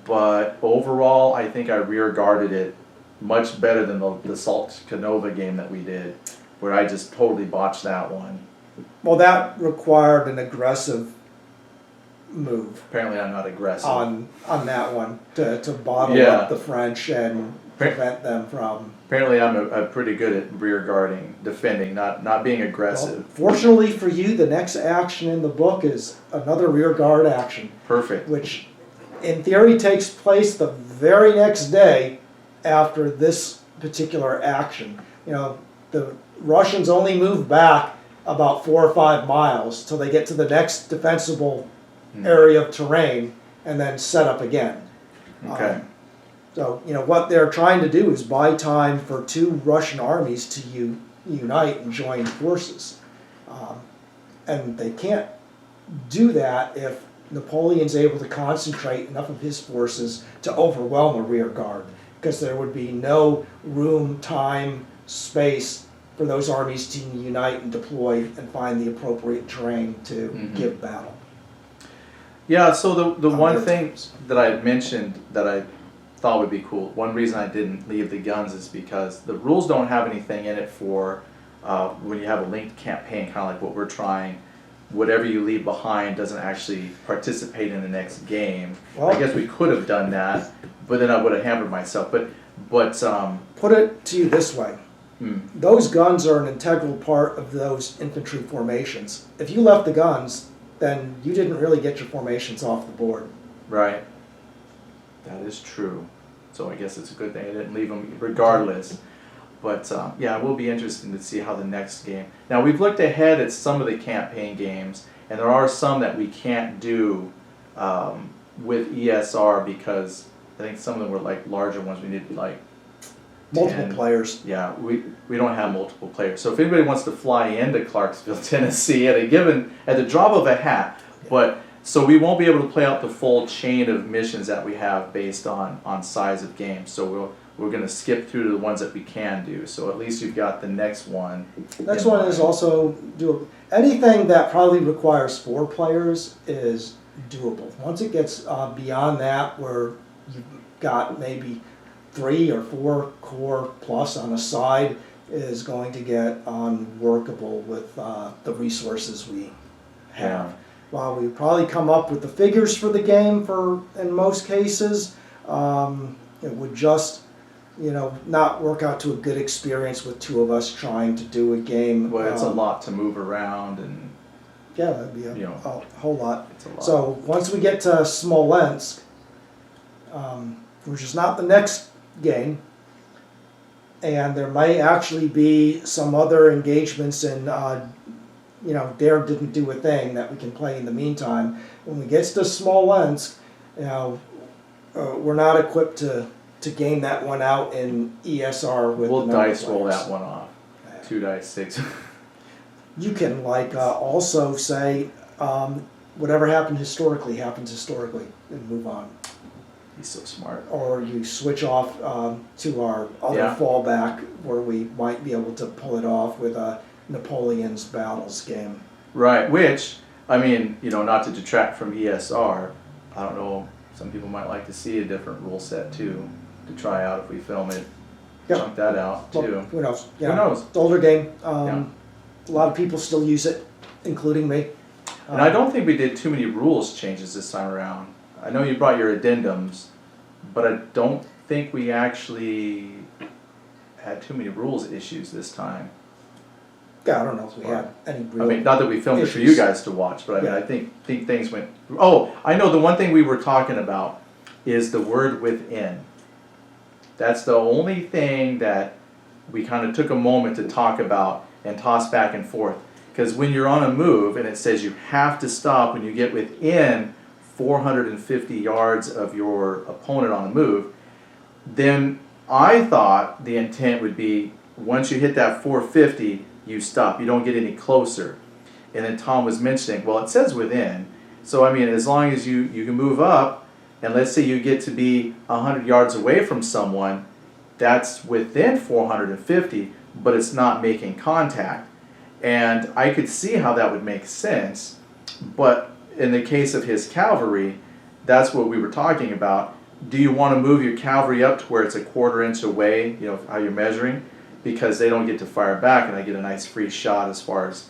But overall, I think I rear guarded it much better than the Ostronovo game that we did, where I just totally botched that one. Well, that required an aggressive move. Apparently I'm not aggressive. On that one, to bottle up the French and prevent them from... Apparently I'm pretty good at rear guarding, defending, not being aggressive. Well, fortunately for you, the next action in the book is another rear guard action. Perfect. Which, in theory, takes place the very next day after this particular action. The Russians only move back about 4 or 5 miles till they get to the next defensible area of terrain and then set up again. Okay. So, what they're trying to do is buy time for 2 Russian armies to unite and join forces. And they can't do that if Napoleon's able to concentrate enough of his forces to overwhelm a rear guard, because there would be no room, time, space for those armies to unite and deploy and find the appropriate terrain to give battle. Yeah, so the one thing that I had mentioned that I thought would be cool, one reason I didn't leave the guns is because the rules don't have anything in it for when you have a linked campaign, kind of like what we're trying. Whatever you leave behind doesn't actually participate in the next game. Well, I guess we could have done that, but then I would have hampered myself. But put it to you this way: those guns are an integral part of those infantry formations. If you left the guns, then you didn't really get your formations off the board. Right. That is true. So I guess it's a good thing I didn't leave them regardless. But it will be interesting to see how the next game. Now we've looked ahead at some of the campaign games, and there are some that we can't do with ESR because I think some of them were like larger ones. We need like multiple players. Yeah, we don't have multiple players. So if anybody wants to fly into Clarksville, Tennessee, at the drop of a hat, so we won't be able to play out the full chain of missions that we have based on size of game. So we're going to skip through to the ones that we can do. So at least you've got the next one. Next one is also doable. Anything that probably requires 4 players is doable. Once it gets beyond that, where you've got maybe 3 or 4 core plus on a side is going to get unworkable with the resources we have. Yeah. While we probably come up with the figures for the game in most cases, it would just, not work out to a good experience with 2 of us trying to do a game. Well, it's a lot to move around, and Yeah, that'd be a whole lot. it's a lot. So once we get to Smolensk, which is not the next game, and there may actually be some other engagements in, Dare didn't do a thing that we can play in the meantime. When we get to Smolensk, we're not equipped to game that one out in ESR with we'll the number of dice roll players. that one off. 2 dice 6. You can also say whatever happened historically happens historically and move on. He's so smart. Or you switch off to our other Yeah. fallback where we might be able to pull it off with a Napoleon's Battles game. Right, which, I mean, not to detract from ESR, I don't know, some people might like to see a different rule set too, to try out if we film it. Yep. Chunk that out Well, too. who knows? Who knows? It's an older game. Yeah. A lot of people still use it, including me. And I don't think we did too many rules changes this time around. I know you brought your addendums, but I don't think we actually had too many rules issues this time. Yeah, I don't know if we had any real. I mean, not that we filmed it for you issues. guys to watch, but I mean, Yeah. I think things went. Oh, I know the one thing we were talking about is the word within. That's the only thing that we kind of took a moment to talk about and toss back and forth. Because when you're on a move and it says you have to stop when you get within 450 yards of your opponent on a move, then I thought the intent would be once you hit that 450, you stop. You don't get any closer. And then Tom was mentioning, well, it says within. So, I mean, as long as you can move up, and let's say you get to be 100 yards away from someone, that's within 450, but it's not making contact. And I could see how that would make sense, but in the case of his cavalry, that's what we were talking about. Do you want to move your cavalry up to where it's a 1/4 inch away, how you're measuring? Because they don't get to fire back and I get a nice free shot as far as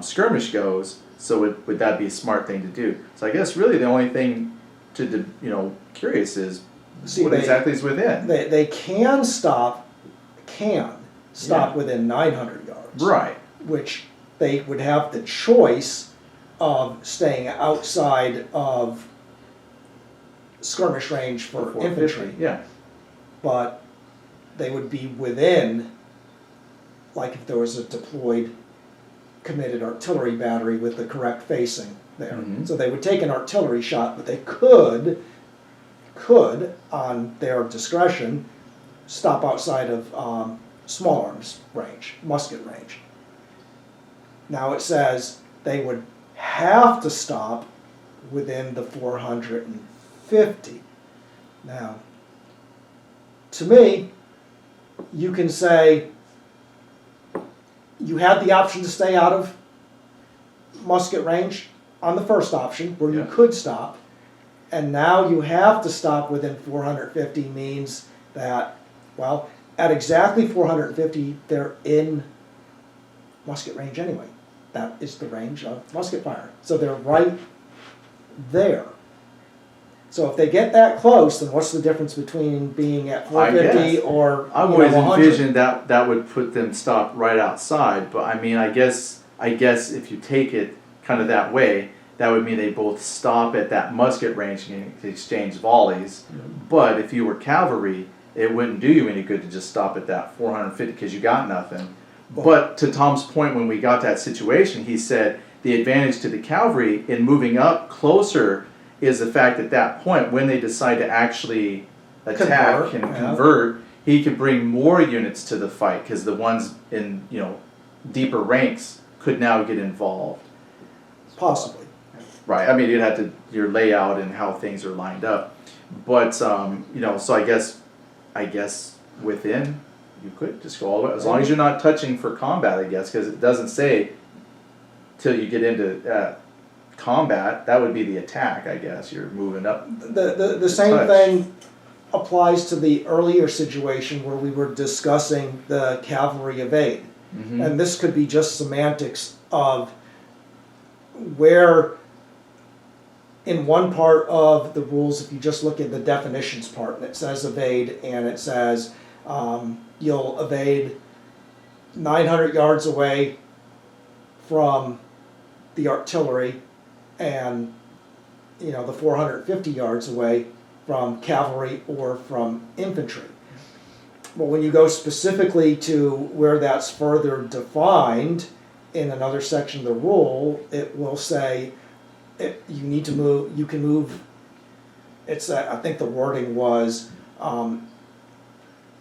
skirmish goes. So would that be a smart thing to do? So I guess really the only thing to curious is what exactly is within. They can stop within 900 yards. Right. Which they would have the choice of staying outside of skirmish range for infantry, Yeah. but they would be within, like if there was a deployed committed artillery battery with the correct facing there. Mhm. So they would take an artillery shot, but they could, on their discretion, stop outside of small arms range, musket range. Now it says they would have to stop within the 450. Now, to me, you can say you had the option to stay out of musket range on the first option where you Yeah. could stop, and now you have to stop within 450 means that, well, at exactly 450 they're in musket range anyway. That is the range of musket fire. So they're right there. So if they get that close, then what's the difference between being at 450 or I've always 100? envisioned that would put them stopped right outside, but I mean, I guess if you take it kind of that way, that would mean they both stop at that musket range and exchange volleys. But if you were cavalry, it wouldn't do you any good to just stop at that 450 because you got nothing. But to Tom's point, when we got that situation, he said the advantage to the cavalry in moving up closer is the fact at that point, when they decide to actually attack and convert, he could bring more units to the fight because the ones in deeper ranks could now get involved. Possibly. Right. I mean, you'd have to your layout and how things are lined up, but so I guess within. You could just go all the way, as long as you're not touching for combat, I guess, because it doesn't say till you get into combat. That would be the attack, I guess. You're moving up. The same touch. thing applies to the earlier situation where we were discussing the cavalry evade. Mm-hmm. And this could be just semantics of where in one part of the rules, if you just look at the definitions part, and it says evade, and it says you'll evade 900 yards away from the artillery and the 450 yards away from cavalry or from infantry. But when you go specifically to where that's further defined in another section of the rule, it will say you need to move, you can move, I think the wording was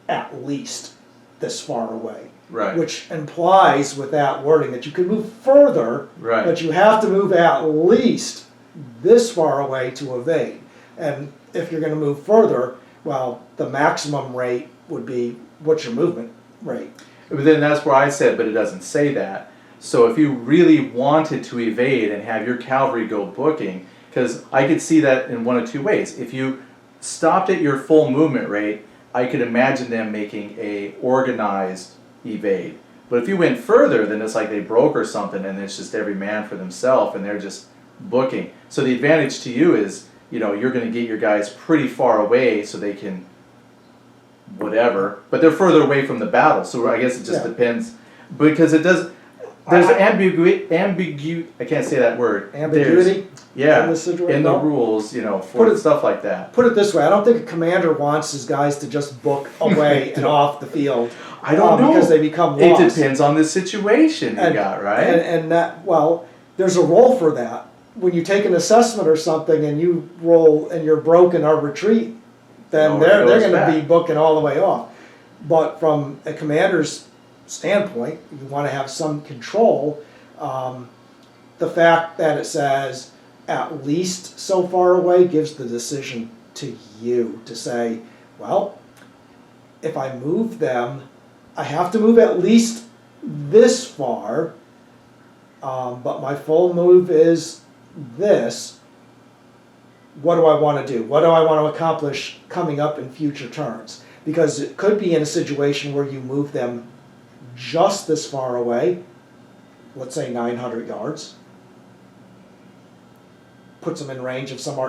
at least this far away. Right. Which implies with that wording that you can move further, Right. but you have to move at least this far away to evade. And if you're going to move further, well, the maximum rate would be, what's your movement rate? But then that's where I said, but it doesn't say that. So if you really wanted to evade and have your cavalry go booking, because I could see that in one of two ways. If you stopped at your full movement rate, I could imagine them making a organized evade. But if you went further, then it's like they broke or something, and it's just every man for themselves, and they're just booking. So the advantage to you is, you're going to get your guys pretty far away so they can whatever, but they're further away from the battle. So I guess it just depends, because it does. There's ambiguity. I can't say that word. Ambiguity. In the rules, for stuff like that. Put it this way: I don't think a commander wants his guys to just book away and off the field. I don't know, because they become lost. It depends on the situation you got, right? And that, well, there's a role for that. When you take an assessment or something and you roll and you're broken or retreat, then they're going to be booking all the way off. But from a commander's standpoint, you want to have some control. The fact that it says at least so far away gives the decision to you to say, well, if I move them, I have to move at least this far, but my full move is this. What do I want to do? What do I want to accomplish coming up in future turns? Because it could be in a situation where you move them just this far away, let's say 900 yards, puts them in range of some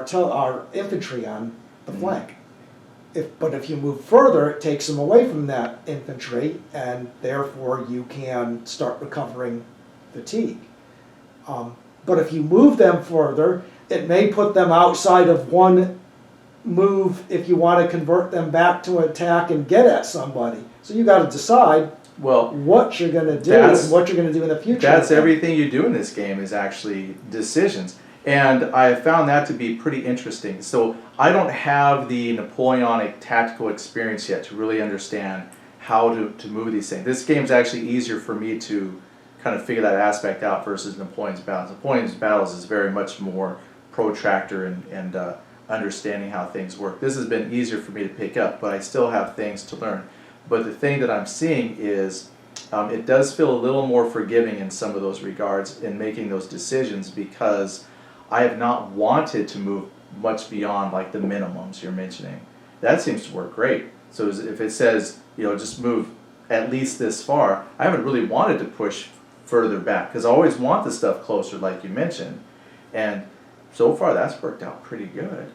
infantry on the flank. But if you move further, it takes them away from that infantry, and therefore you can start recovering fatigue. But if you move them further, it may put them outside of one move if you want to convert them back to attack and get at somebody. So you got to decide what you're going to do and what you're going to do in the future. That's everything you do in this game is actually decisions. And I found that to be pretty interesting. So I don't have the Napoleonic tactical experience yet to really understand how to move these things. This game's actually easier for me to kind of figure that aspect out versus Napoleon's Battles. Napoleon's Battles is very much more protractor and understanding how things work. This has been easier for me to pick up, but I still have things to learn. But the thing that I'm seeing is it does feel a little more forgiving in some of those regards in making those decisions, because I have not wanted to move much beyond like the minimums you're mentioning. That seems to work great. So if it says, just move at least this far, I haven't really wanted to push further back, because I always want the stuff closer like you mentioned. And so far that's worked out pretty good.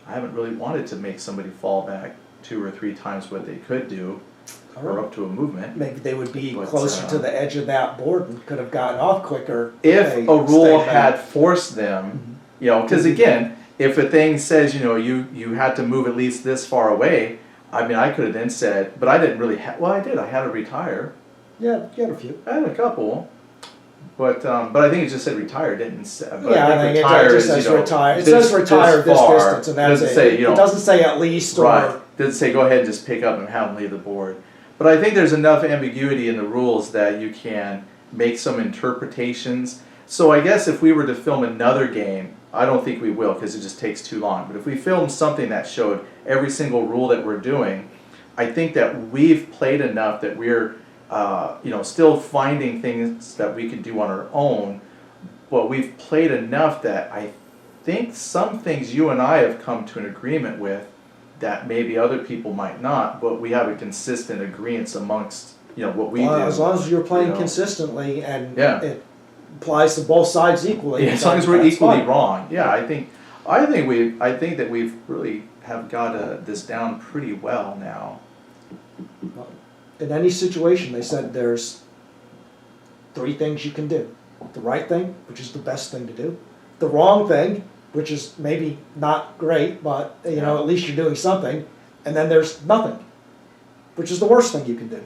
I haven't really wanted to make somebody fall back 2 or 3 times what they could do, or up to a movement. Maybe they would be closer to the edge of that board and could have gotten off quicker. If a rule had forced them, because again, if a thing says, you had to move at least this far away, I mean, I could have then said, but I didn't really I did. I had to retire. Yeah, you had a few. I had a couple. But I think it just said retire, didn't say. I think it just says retire. It says retire this distance, and that's it. It doesn't say at least or... Right. It doesn't say go ahead and just pick up and have them leave the board. But I think there's enough ambiguity in the rules that you can make some interpretations. So I guess if we were to film another game, I don't think we will, because it just takes too long. But if we filmed something that showed every single rule that we're doing, I think that we've played enough that we're still finding things that we could do on our own, but we've played enough that I think some things you and I have come to an agreement with that maybe other people might not, but we have a consistent agreement amongst, what we do. As long as you're playing you know. consistently and Yeah. it applies to both sides equally. Yeah, as long as we're that's equally fine. wrong. Yeah, I think that we've really have got this down pretty well now. In any situation, they said there's 3 things you can do. The right thing, which is the best thing to do. The wrong thing, which is maybe not great, but at least you're doing something. And then there's nothing, which is the worst thing you can do.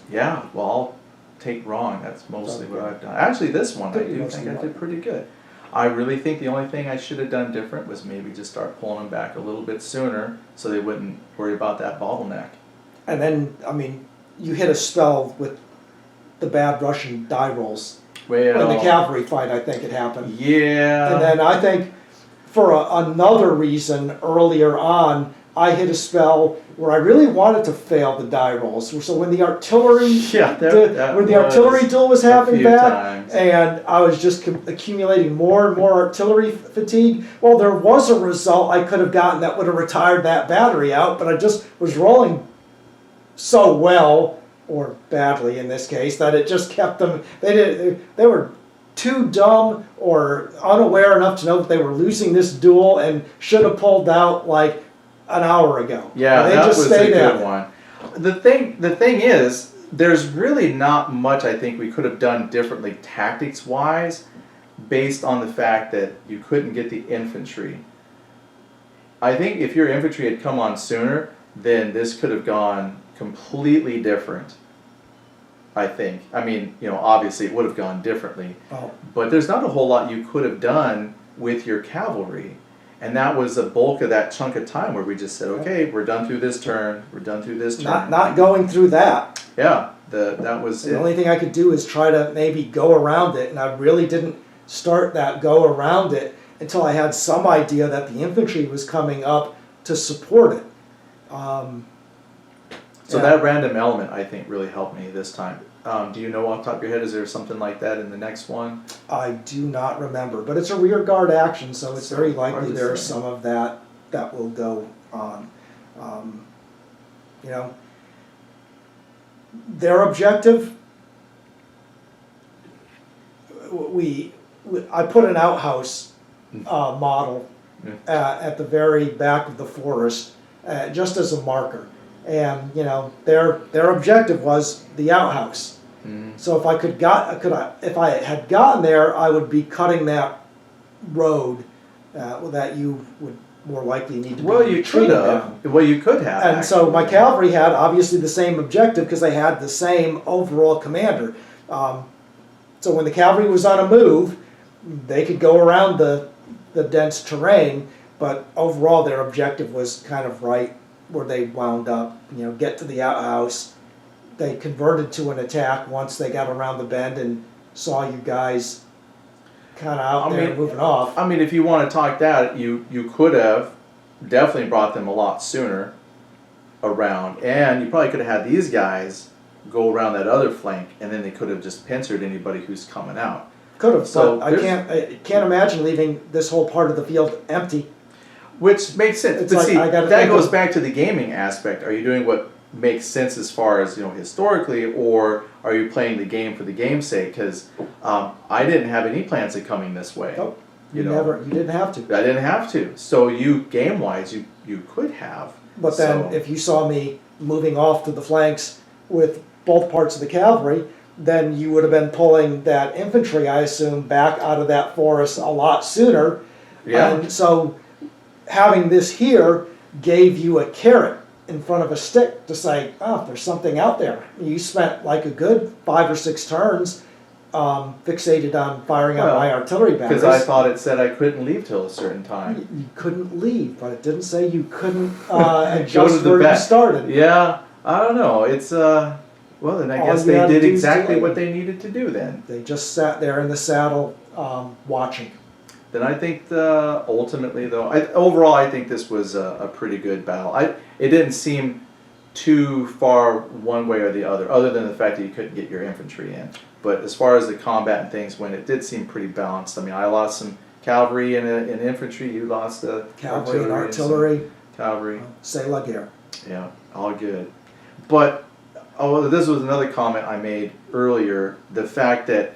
Yeah, well, I'll take wrong. That's mostly what I've done. Actually, this one I do think I did pretty good. I really think the only thing I should have done different was maybe just start pulling them back a little bit sooner so they wouldn't worry about that bottleneck. And then, you hit a spell with the bad Russian die rolls. Well, In the cavalry fight, I think it happened. Yeah. And then I think for another reason earlier on, I hit a spell where I really wanted to fail the die rolls. So when the artillery, artillery duel was happening back, and I was just accumulating more and more artillery fatigue. Well, there was a result I could have gotten that would have retired that battery out, but I just was rolling so well, or badly in this case, that it just kept them. They were too dumb or unaware enough to know that they were losing this duel and should have pulled out like an hour ago. Yeah, and they that just was stayed a at good it. one. The thing is, there's really not much I think we could have done differently tactics-wise, based on the fact that you couldn't get the infantry. I think if your infantry had come on sooner, then this could have gone completely different. I think. Obviously it would have gone differently. Oh. But there's not a whole lot you could have done with your cavalry. And that was the bulk of that chunk of time where we just said, okay, we're done through this turn, we're done through this turn. Not going through that. Yeah, that was The only thing I could do is try to maybe go around it, and I really didn't start that go around it until I had some idea that the infantry was coming up to support it. So that random element, I think, really helped me this time. Do you know off the top of your head, is there something like that in the next one? I do not remember, but it's a rear guard action, so it's very likely there's some of that will go on. Their objective, I put an outhouse model at the very back of the forest, just as a marker. And their objective was the outhouse. So if I had gotten there, I would be cutting that road that you would more likely need to. Well, you could have. Well, you could have. And so my cavalry had obviously the same objective because they had the same overall commander. So when the cavalry was on a move, they could go around the dense terrain, but overall their objective was kind of right where they wound up, get to the outhouse. They converted to an attack once they got around the bend and saw you guys kind of out there moving off. If you want to talk that, you could have definitely brought them a lot sooner around, and you probably could have had these guys go around that other flank, and then they could have just pincered anybody who's coming out. Could have, so but I can't imagine leaving this whole part of the field empty. Which makes sense. It's but like, see, that goes back to the gaming aspect. Are you doing what makes sense as far as historically, or are you playing the game for the game's sake? Because I didn't have any plans of coming this way. Nope. You didn't have to. I didn't have to. So game wise, you could have. But then if you saw me moving off to the flanks with both parts of the cavalry, then you would have been pulling that infantry, I assume, back out of that forest a lot sooner. Yeah. And so having this here gave you a carrot in front of a stick to say, oh, there's something out there. You spent like a good 5 or 6 turns fixated on firing out my artillery batteries. Because I thought it said I couldn't leave till a certain time. You couldn't leave, but it didn't say you couldn't adjust where you started. Yeah, I don't know. It's well, then I guess they did exactly what they needed to do then. They just sat there in the saddle watching. Then I think ultimately, though, overall I think this was a pretty good battle. It didn't seem too far one way or the other than the fact that you couldn't get your infantry in. But as far as the combat and things went, it did seem pretty balanced. I lost some cavalry and infantry. You lost cavalry and artillery. Cavalry. C'est la guerre. Yeah, all good. But this was another comment I made earlier. The fact that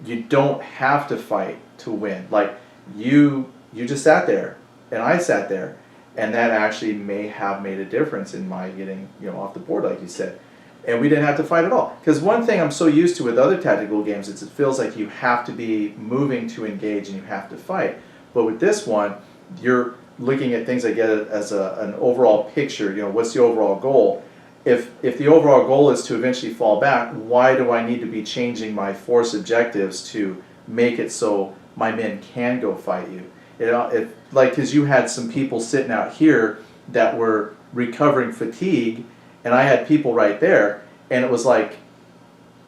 you don't have to fight to win. Like you just sat there, and I sat there, and that actually may have made a difference in my getting off the board, like you said. And we didn't have to fight at all. Because one thing I'm so used to with other tactical games is it feels like you have to be moving to engage and you have to fight. But with this one, you're looking at things that get it as an overall picture. What's the overall goal? If the overall goal is to eventually fall back, why do I need to be changing my force objectives to make it so my men can go fight you? Because you had some people sitting out here that were recovering fatigue, and I had people right there, and it was like,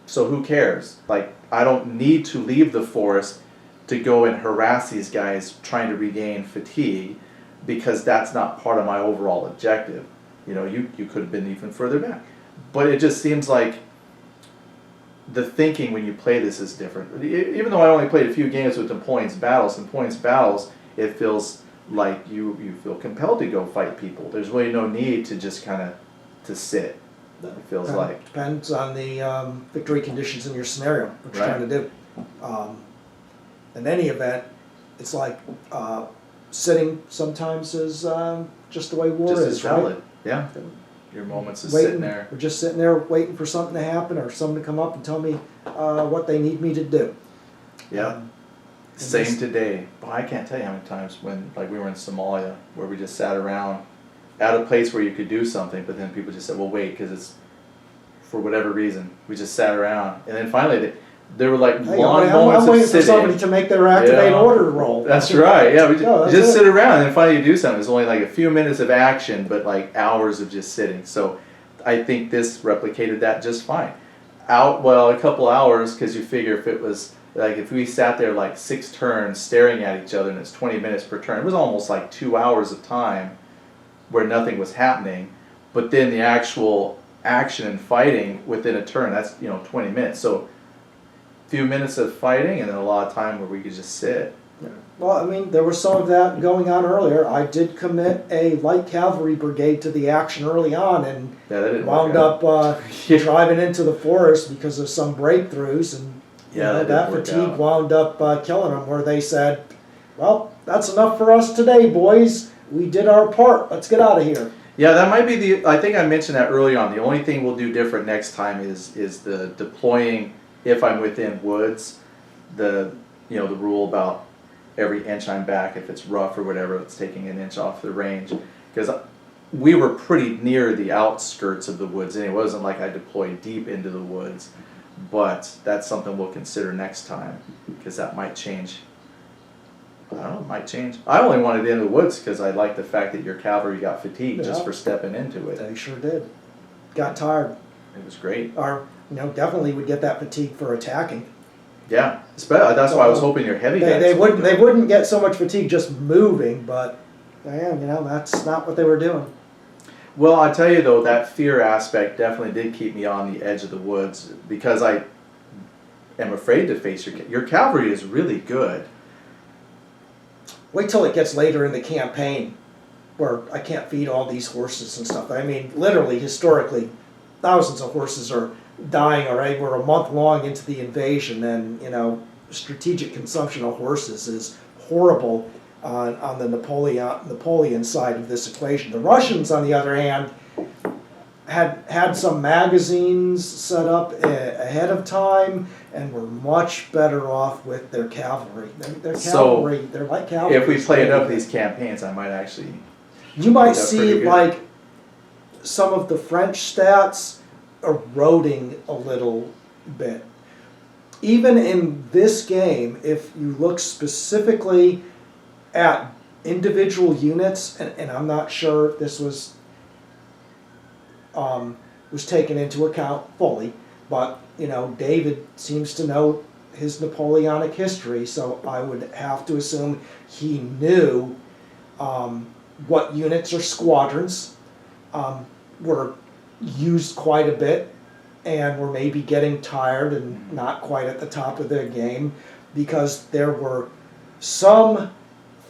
so who cares? Like, I don't need to leave the forest to go and harass these guys trying to regain fatigue, because that's not part of my overall objective. You could have been even further back. But it just seems like the thinking when you play this is different. Even though I only played a few games with Napoleon's battles, it feels like you feel compelled to go fight people. There's really no need to just kind of to sit. It feels like. Depends on the victory conditions in your scenario, what you're trying to do. In any event, it's like sitting sometimes is just the way war just is, as valid. right? Yeah. Your moments is Waiting, sitting there. we're just sitting there waiting for something to happen or someone to come up and tell me what they need me to do. Yeah. Same today. But I can't tell you how many times when we were in Somalia where we just sat around at a place where you could do something, but then people just said, well, wait, because it's for whatever reason. We just sat around. And then finally they were like long moments I'm waiting of sitting. for somebody to make their activate order roll. That's right. Yeah, we just sit around and then finally you do something. It's only like a few minutes of action, but like hours of just sitting. So I think this replicated that just fine. A couple hours, because you figure if it was like if we sat there like 6 turns staring at each other and it's 20 minutes per turn, it was almost like 2 hours of time where nothing was happening. But then the actual action and fighting within a turn, that's 20 minutes. So few minutes of fighting and then a lot of time where we could just sit. Yeah. Well, I mean, there was some of that going on earlier. I did commit a light cavalry brigade to the action early on and wound up driving into the forest because of some breakthroughs, and that fatigue wound up killing them, where they said, well, that's enough for us today, boys. We did our part. Let's get out of here. Yeah, that might be I think I mentioned that early on. The only thing we'll do different next time is the deploying. If I'm within woods, the rule about every inch I'm back, if it's rough or whatever, it's taking an inch off the range. Because we were pretty near the outskirts of the woods, and it wasn't like I deployed deep into the woods. But that's something we'll consider next time, because that might change. I don't know, it might change. I only wanted in the woods because I like the fact that your cavalry got fatigued just for stepping into it. They sure did. Got tired. It was great. Or definitely would get that fatigue for attacking. Yeah, that's why I was hoping your heavy guys. They wouldn't get so much fatigue just moving, but that's not what they were doing. Well, I tell you though, that fear aspect definitely did keep me on the edge of the woods, because I am afraid to face your cavalry is really good. Wait till it gets later in the campaign, where I can't feed all these horses and stuff. I mean, literally, historically, thousands of horses are dying already. We're a month long into the invasion, and strategic consumption of horses is horrible on the Napoleon side of this equation. The Russians, on the other hand, had some magazines set up ahead of time and were much better off with their cavalry. Their cavalry, they're like cavalry. If we play enough of these campaigns, I might actually. You might see like some of the French stats eroding a little bit. Even in this game, if you look specifically at individual units, and I'm not sure if this was taken into account fully, but David seems to know his Napoleonic history, so I would have to assume he knew what units or squadrons were used quite a bit and were maybe getting tired and not quite at the top of their game, because there were some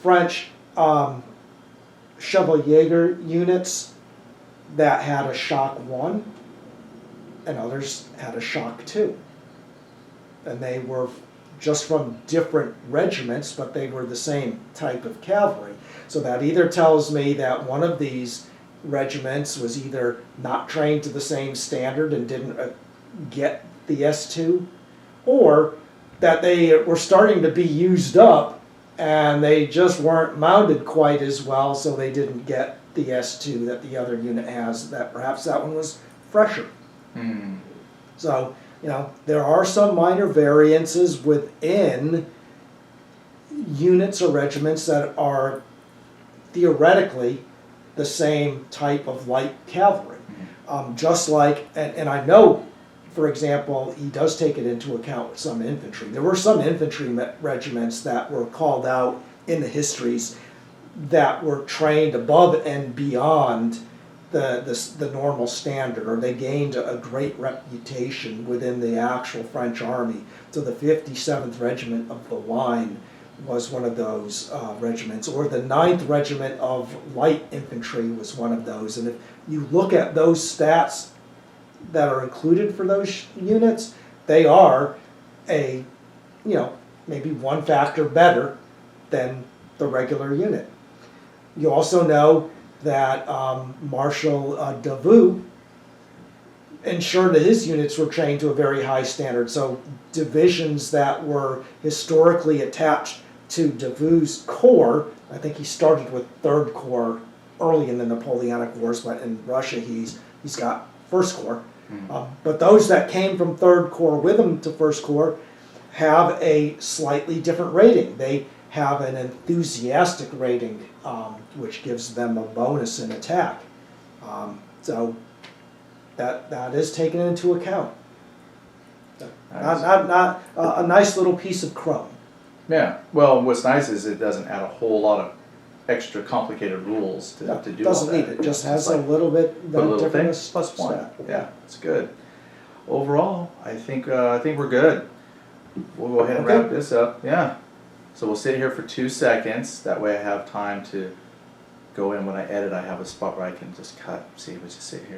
French Chevalier units that had a shock 1 and others had a shock 2. And they were just from different regiments, but they were the same type of cavalry. So that either tells me that one of these regiments was either not trained to the same standard and didn't get the S2, or that they were starting to be used up and they just weren't mounted quite as well, so they didn't get the S2 that the other unit has, that perhaps that one was fresher. So, you know, there are some minor variances within units or regiments that are theoretically the same type of light cavalry. Just like, and I know, for example, he does take it into account with some infantry. There were some infantry regiments that were called out in the histories that were trained above and beyond the normal standard, or they gained a great reputation within the actual French army. So the 57th Regiment of the Line was one of those regiments, or the 9th Regiment of Light Infantry was one of those. And if you look at those stats that are included for those units, they are a, you know, maybe one factor better than the regular unit. You also know that Marshal Davout ensured that his units were trained to a very high standard. So divisions that were historically attached to Davout's corps, I think he started with 3rd Corps early in the Napoleonic Wars, but in Russia he's got 1st Corps. But those that came from 3rd Corps with him to 1st Corps have a slightly different rating. They have an enthusiastic rating, which gives them a bonus in attack. So that is taken into account. Not a nice little piece of crumb. Yeah. Well, what's nice is it doesn't add a whole lot of extra complicated rules to do all that. Doesn't need it. Just has a little bit Put a little thing, different plus one. stat. Yeah, it's good. Overall, I think we're good. We'll go ahead and wrap this up. Yeah. So we'll sit here for 2 seconds. That way I have time to go in. When I edit, I have a spot where I can just cut. See, we just sit here.